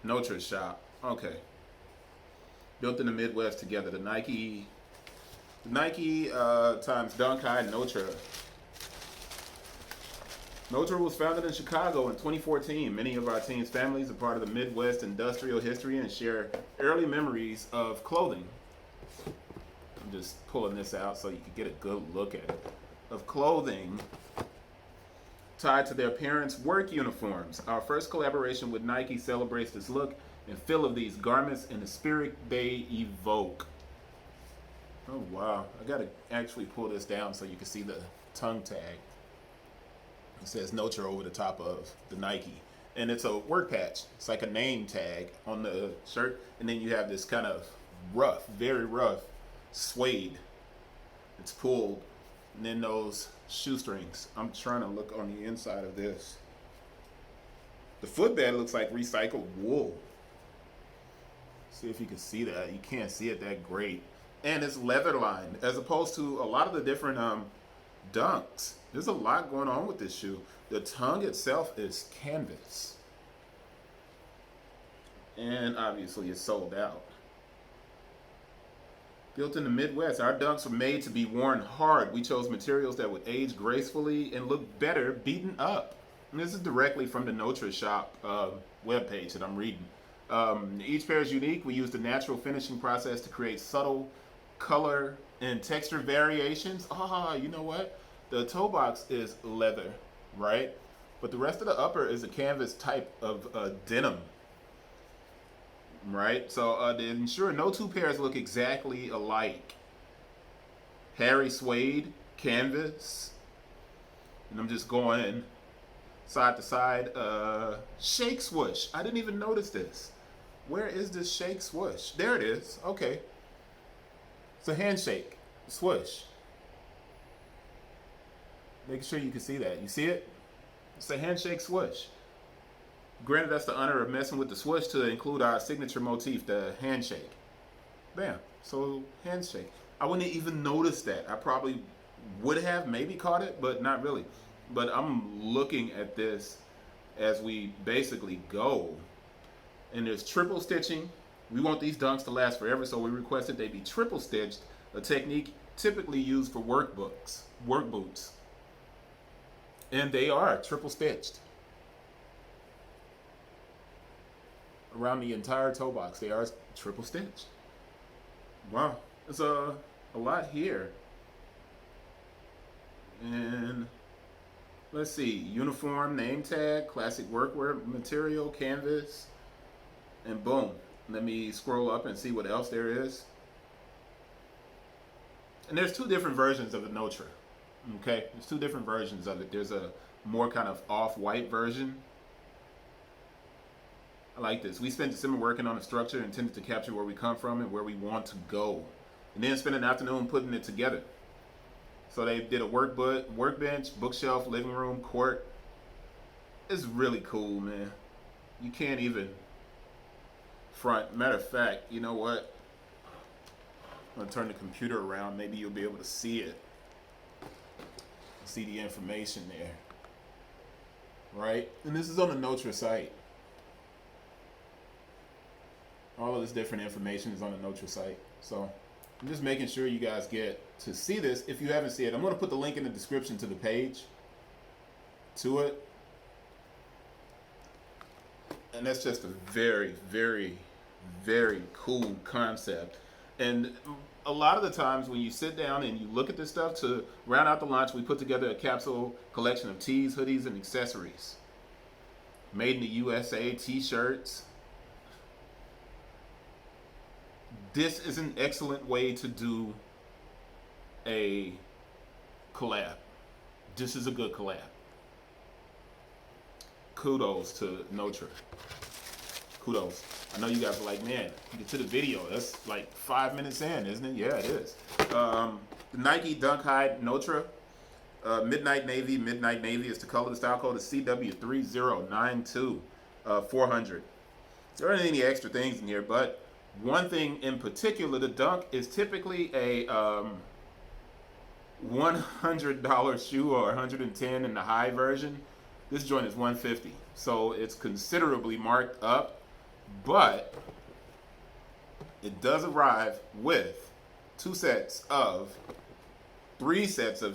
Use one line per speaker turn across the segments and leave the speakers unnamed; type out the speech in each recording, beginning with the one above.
Notre shop. Okay. Built in the Midwest together. The Nike times Dunk High Notre. Notre was founded in Chicago in 2014. Many of our team's families are part of the Midwest industrial history and share early memories of clothing. I'm just pulling this out so you can get a good look at it. Of clothing tied to their parents' work uniforms. Our first collaboration with Nike celebrates this look and feel of these garments and the spirit they evoke. Oh wow, I gotta actually pull this down so you can see the tongue tag. It says Notre over the top of the Nike. And it's a work patch. It's like a name tag on the shirt. And then you have this kind of rough, very rough suede. It's pulled. And then those shoestrings. I'm trying to look on the inside of this. The footbed looks like recycled wool. See if you can see that. You can't see it that great. And it's leather lined as opposed to a lot of the different Dunks. There's a lot going on with this shoe. The tongue itself is canvas. And obviously it's sold out. Built in the Midwest, our Dunks were made to be worn hard. We chose materials that would age gracefully and look better beaten up. And this is directly from the Notre shop webpage that I'm reading. Each pair is unique. We used a natural finishing process to create subtle color and texture variations. You know what? The toe box is leather, right? But the rest of the upper is a canvas type of denim, right? So to ensure no two pairs look exactly alike. Hairy suede, canvas, and I'm just going side to side. Shake swoosh. I didn't even notice this. Where is this shake swoosh? There it is. Okay. It's a handshake swoosh. Make sure you can see that. You see it? It's a handshake swoosh. Granted us the honor of messing with the swoosh to include our signature motif, the handshake. Bam. So handshake. I wouldn't even notice that. I probably would have maybe caught it, but not really. But I'm looking at this as we basically go. And there's triple stitching. We want these Dunks to last forever, so we requested they be triple stitched, a technique typically used for work boots. And they are triple stitched. Around the entire toe box, they are triple stitched. Wow, there's a lot here. And let's see, uniform, name tag, classic workwear material, canvas, and boom. Let me scroll up and see what else there is. And there's two different versions of the Notre. Okay, there's two different versions of it. There's a more kind of off-white version. I like this. We spent December working on a structure intended to capture where we come from and where we want to go. And then spend an afternoon putting it together. So they did a workbench, bookshelf, living room, court. It's really cool, man. You can't even front. Matter of fact, you know what? I'm gonna turn the computer around. Maybe you'll be able to see it. See the information there, right? And this is on the Notre site. All of this different information is on the Notre site. So I'm just making sure you guys get to see this. If you haven't seen it, I'm going to put the link in the description to the page, to it. And that's just a very, very, very cool concept. And a lot of the times when you sit down and you look at this stuff, to round out the launch, we put together a capsule collection of tees, hoodies, and accessories. Made in the USA t-shirts. This is an excellent way to do a collab. This is a good collab. Kudos to Notre. Kudos. I know you guys are like, man, get to the video. That's like 5 minutes in, isn't it? Yeah, it is. The Nike Dunk High Notre. Midnight Navy. Midnight Navy is the color. The style code is CW3092-400. There aren't any extra things in here, but one thing in particular, the Dunk is typically a $100 shoe or $110 in the high version. This joint is $150, so it's considerably marked up. but it does arrive with three sets of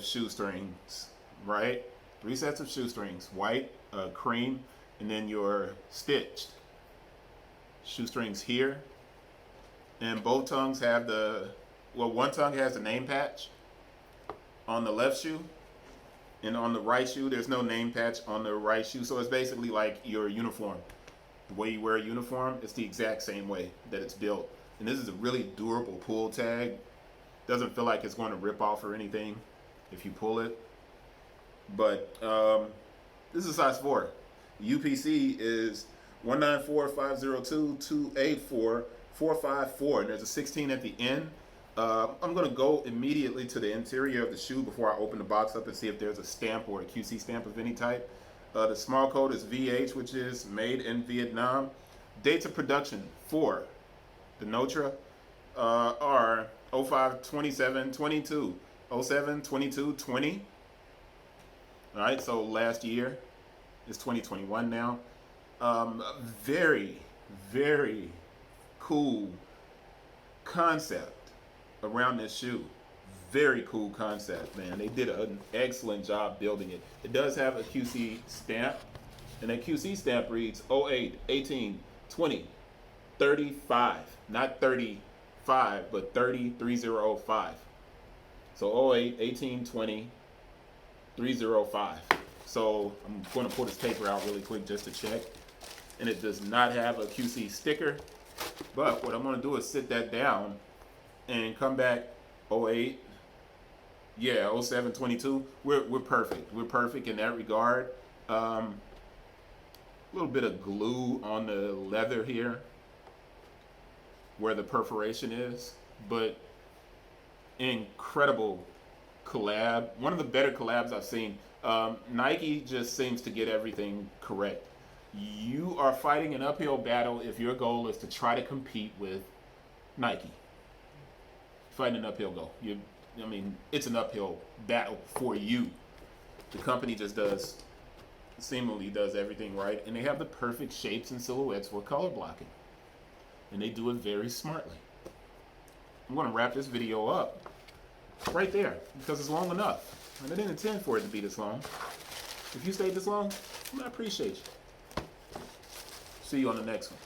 shoestrings, right? Three sets of shoestrings, white, cream, and then your stitched shoestrings here. And both tongues have one tongue has the name patch on the left shoe, and on the right shoe, there's no name patch on the right shoe. So it's basically like your uniform. The way you wear a uniform, it's the exact same way that it's built. And this is a really durable pull tag. Doesn't feel like it's going to rip off or anything if you pull it. But this is size 4. The UPC is 19450248454, and there's a 16 at the end. I'm going to go immediately to the interior of the shoe before I open the box up and see if there's a stamp or a QC stamp of any type. The small code is VH, which is made in Vietnam. Dates of production for the Notre are 05-27-22, 07-22-20. All right, so last year is 2021 now. Very, very cool concept around this shoe. Very cool concept, man. They did an excellent job building it. It does have a QC stamp, and that QC stamp reads 08, 18, 20, 35. Not 35, but 30-3005. So 08, 18, 20, 305. So I'm going to pull this paper out really quick just to check. And it does not have a QC sticker. But what I'm going to do is sit that down and come back 08. Yeah, 07-22. We're perfect. We're perfect in that regard. A little bit of glue on the leather here where the perforation is, but incredible collab. One of the better collabs I've seen. Nike just seems to get everything correct. You are fighting an uphill battle if your goal is to try to compete with Nike. Fighting an uphill goal. It's an uphill battle for you. The company just seemingly does everything right, and they have the perfect shapes and silhouettes for color blocking. And they do it very smartly. I'm going to wrap this video up right there because it's long enough. And I didn't intend for it to be this long. If you stayed this long, I appreciate you. See you on the next one.